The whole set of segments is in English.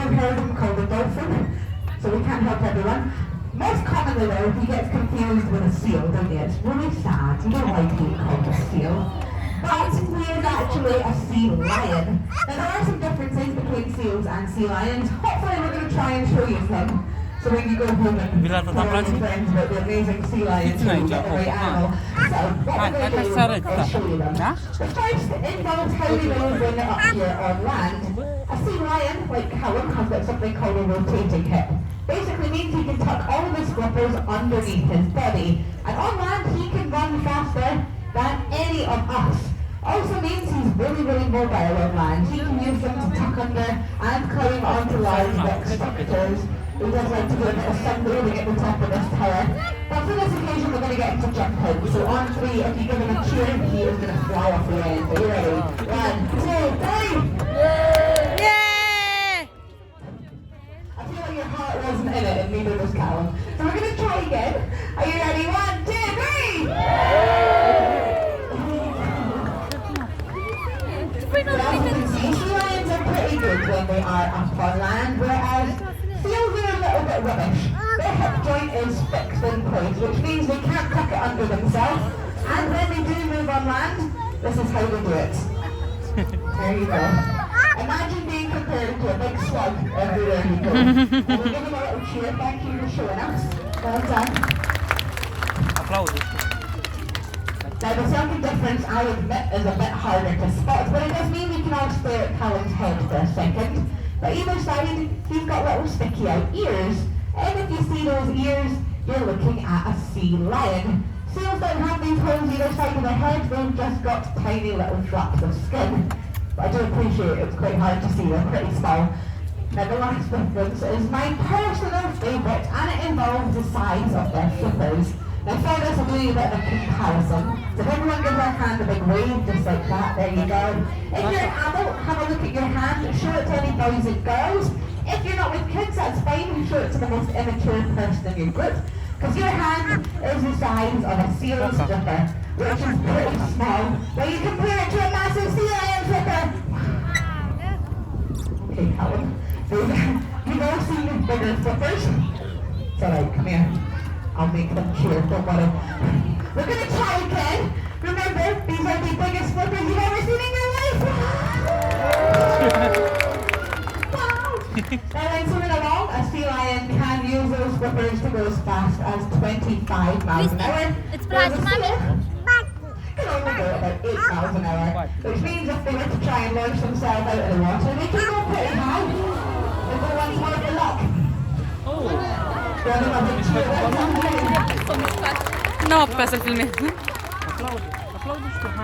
have heard him called a dolphin, so we can't help everyone. Most commonly though, he gets confused with a seal, don't you? It's really sad. You don't like being called a seal. But he is actually a sea lion. Now there are some differences between seals and sea lions. Hopefully we're going to try and show you some. So when you go home and tell your friends about the amazing sea lions, you get the right animal. So what we're going to do is show you them. The first involves how we know when they're up here on land. A sea lion, like Callum, has got something called a rotating hip. Basically means he can tuck all of his flippers underneath his body. And on land he can run faster than any of us. Also means he's really, really mobile on land. He can use them to tuck under and climb onto large rock structures. He does like to do a bit of sunbathing at the top of this tower. But for this occasion we're going to get him to jump in. So on 3, if you give him a cheer, he is going to fly off the end. Are you ready? 1, 2, 3! Yeah! I feel like your heart wasn't in it and neither was Callum. So we're going to try again. Are you ready? 1, 2, 3! Sea lions are pretty good when they are up on land, whereas seals are a little bit rubbish. Their hip joint is fixed in place, which means they can't tuck it under themselves. And when they do move on land, this is how they do it. There you go. Imagine being compared to a big slug everywhere you go. And we'll give them a little cheer. Thank you for showing us. Well done. Applause. Now the second difference, I admit, is a bit harder to spot, but it does mean we can all stare at Callum's head for a second. But either side, he's got little sticky out ears. And if you see those ears, you're looking at a sea lion. Seals don't have these holes either side of their head, they've just got tiny little drops of skin. But I do appreciate it's quite hard to see, they're pretty small. Now the last difference is my personal favourite, and it involves the size of their flippers. Now for this, I'll do you a bit of a comparison. So if everyone gives their hand a big wave, just like that, there you go. If you're an adult, have a look at your hand, show it to any boys and girls. If you're not with kids, that's fine, show it to the most immature person in your group. Because your hand is the size of a seal flipper, which is pretty small. Now you compare it to a massive sea lion flipper. Okay, Callum. You've all seen the bigger flippers. It's alright, come here. I'll make them cheer, don't worry. We're going to try again. Remember, these are the biggest flippers you've ever seen in your life. Wow! Now then, swimming along, a sea lion can use those flippers to go as fast as 25 miles an hour. It's fast, Mommy. Can only go about 8 miles an hour, which means if they were to try and launch themselves out of the water, they can go pretty high. They'll go once more for luck. No, pasa el filme.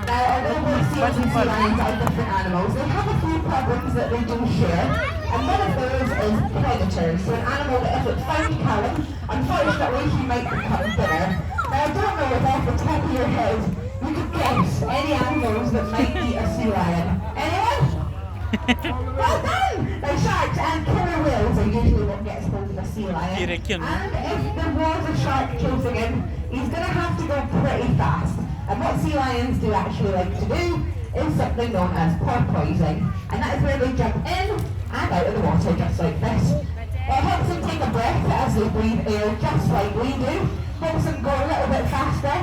Now, although both seals and sea lions are different animals, they have a few problems that they do share, and one of those is predators. So an animal that if it found Callum, unfortunately he might become dinner. Now I don't know if off the top of your head you could guess any animals that might eat a sea lion. Anyone? Well done! Now sharks and killer whales are usually what gets hold of a sea lion. And if there was a shark chasing him, he's going to have to go pretty fast. And what sea lions do actually like to do is something known as porpoising. And that is where they jump in and out of the water just like this. It helps them take a breath as they breathe air just like we do. Helps them go a little bit faster.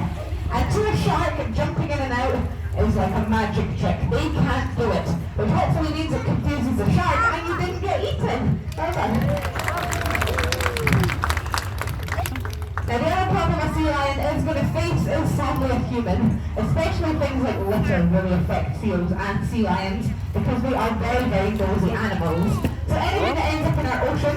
And to a shark, jumping in and out is like a magic trick. They can't do it. Which hopefully means it confuses the shark and you didn't get eaten. Well done. Now the other problem a sea lion is going to face is sadly a human. Especially things like litter really affect seals and sea lions because they are very, very nosy animals. So anything that ends up in our ocean,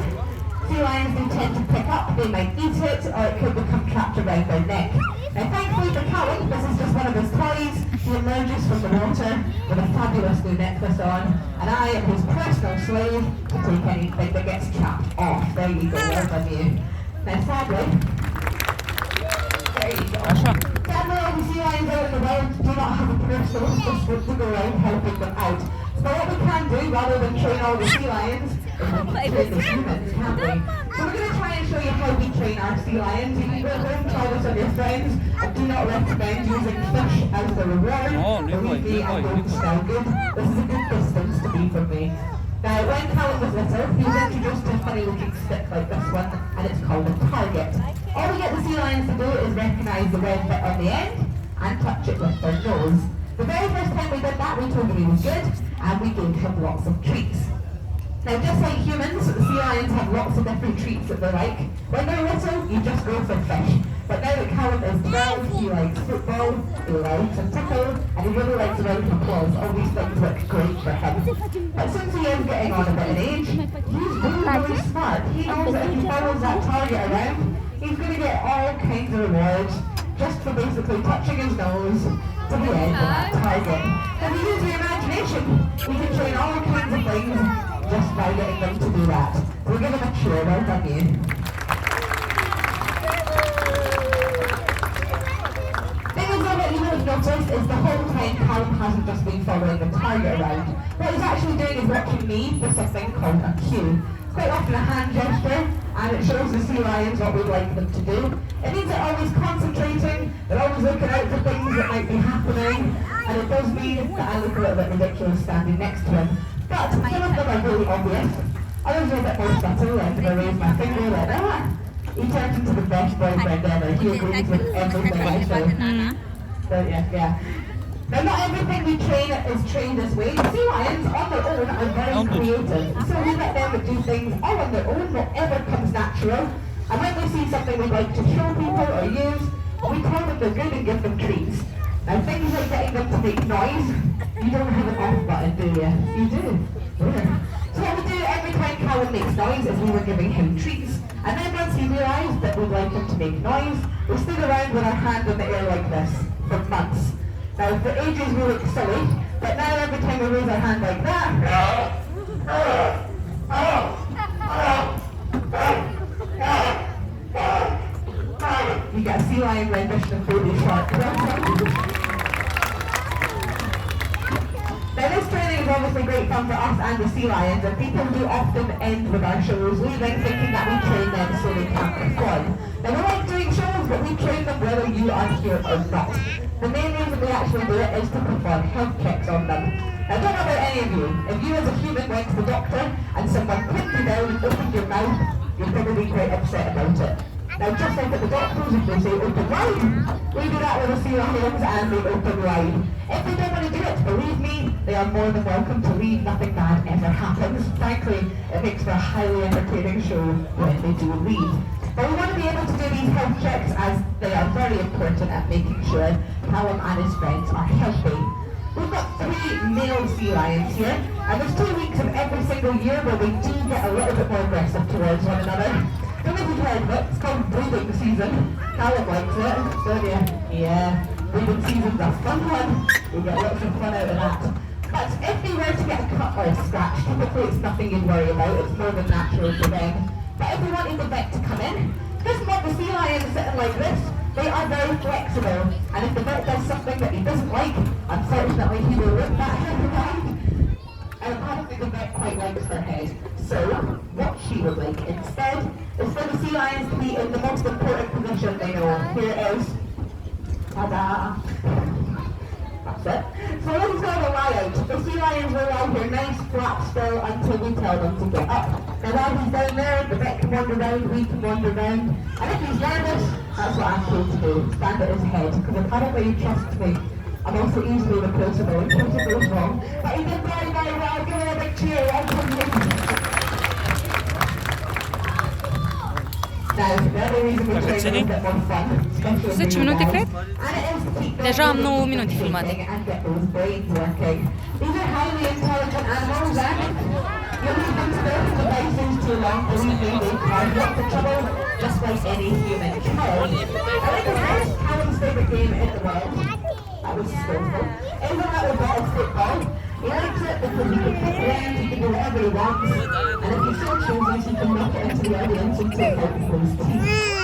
sea lions do tend to pick up. They might eat it or it could become trapped around their neck. Now thankfully for Callum, this is just one of his toys. He emerges from the water with a fabulous new necklace on, and I am his personal slave to take anything that gets trapped off. There you go, well done you. Now sadly, there you go. Sadly all the sea lions out in the world do not have a personal assistant to go around helping them out. So what we can do, rather than train all the sea lions, is we can train the humans, can't we? So we're going to try and show you how we train our sea lions. You can go home, try this on your friends. I do not recommend using fish as the reward. Believe me, I don't smell good. This is a good distance to be from me. Now, when Callum was little, he was introduced to a funny looking stick like this one, and it's called a target. All we get the sea lions to do is recognise the red bit on the end and touch it with their nose. The very first time we did that, we told him he was good, and we gave him lots of treats. Now, just like humans, sea lions have lots of different treats that they like. When they're little, you just go for fish. But now that Callum is 12, he likes football, he likes a tickle, and he really likes round applause. All these things look great for him. But since he is getting on a bit of age, he's really smart. He knows that if he follows that target around, he's going to get all kinds of rewards just for basically touching his nose to the end of that target. If you use your imagination, we can train all kinds of things just by getting them to do that. We'll give him a cheer, well done you. What you will have noticed is the whole time Callum hasn't just been following the target around. What he's actually doing is watching me for something called a cue. It's quite often a hand gesture, and it shows the sea lions what we'd like them to do. It means they're always concentrating, they're always looking out for things that might be happening, and it does mean that I look a little bit ridiculous standing next to him. But some of them are really obvious, others are a bit more subtle, like if I raise my finger like that. He turns into the best boyfriend ever. He agrees with everything I say. So yeah. Now not everything we train is trained this way. Sea lions on their own are very creative. So we let them do things all on their own, whatever comes natural. And when we see something we'd like to show people or use, we tell them they're good and give them treats. Now things like getting them to make noise, you don't have an off button, do you? You do. Yeah. So what we do every time Callum makes noise is we were giving him treats. And then once he realised that we'd like him to make noise, we stood around with our hand in the air like this for months. Now for ages we look silly, but now every time we raise our hand like that, you get a sea lion rendition of Baby Shark. Now this training is obviously great fun for us and the sea lions, and people do often end with our shows leaving thinking that we train them so they can't perform. Now we like doing shows, but we train them whether you are here or not. The main reason we actually do it is to perform health checks on them. Now I don't know about any of you, if you as a human went to the doctor and someone pinned you down and opened your mouth, you'd probably be quite upset about it. Now just like at the doctors, if they say open wide, we do that with the sea lions and they open wide. If they don't want to do it, believe me, they are more than welcome to leave. Nothing bad ever happens. Frankly, it makes for a highly entertaining show when they do leave. But we want to be able to do these health checks as they are very important at making sure Callum and his friends are healthy. We've got 3 male sea lions here, and there's 2 weeks of every single year where we do get a little bit more aggressive towards one another. Don't know if you've heard of it, it's called breeding season. Callum likes it, don't you? Yeah, breeding season's a fun one. We get lots of fun out of that. But if they were to get a cut or a scratch, typically it's nothing you'd worry about, it's more than natural for them. But if we wanted the vet to come in, this mob of sea lions sitting like this, they are very flexible. And if the vet does something that he doesn't like, unfortunately he will rip that head around. And apparently the vet quite likes her head. So, what she would like instead is for the sea lions to be in the most important position they know. Here it is. Ta-da! That's it. So this is called a lie out. The sea lions will lie here nice, flat, still until we tell them to get up. Now while he's down there, the vet can wander around, we can wander around. And if he's nervous, that's what I'm told to do. Stand at his head, because apparently he trusts me. I'm also easily replaceable in case it goes wrong. But he did very, very well. Give him a big cheer. Welcome him. Now, the other reason we train is a bit more fun, especially 10 minute, cred? And it is to keep them Deja am 9 minute filmate. and get those brains working. These are highly intelligent animals, and you leave them to their own devices too long, believe me, they cause lots of trouble, just like any human child. I like the first Callum's favourite game in the world. That was skillful. Is a little bit of football. He likes it because he can kick around, he can do whatever he wants, and if he so chooses, he can knock it into the audience and take out his teeth.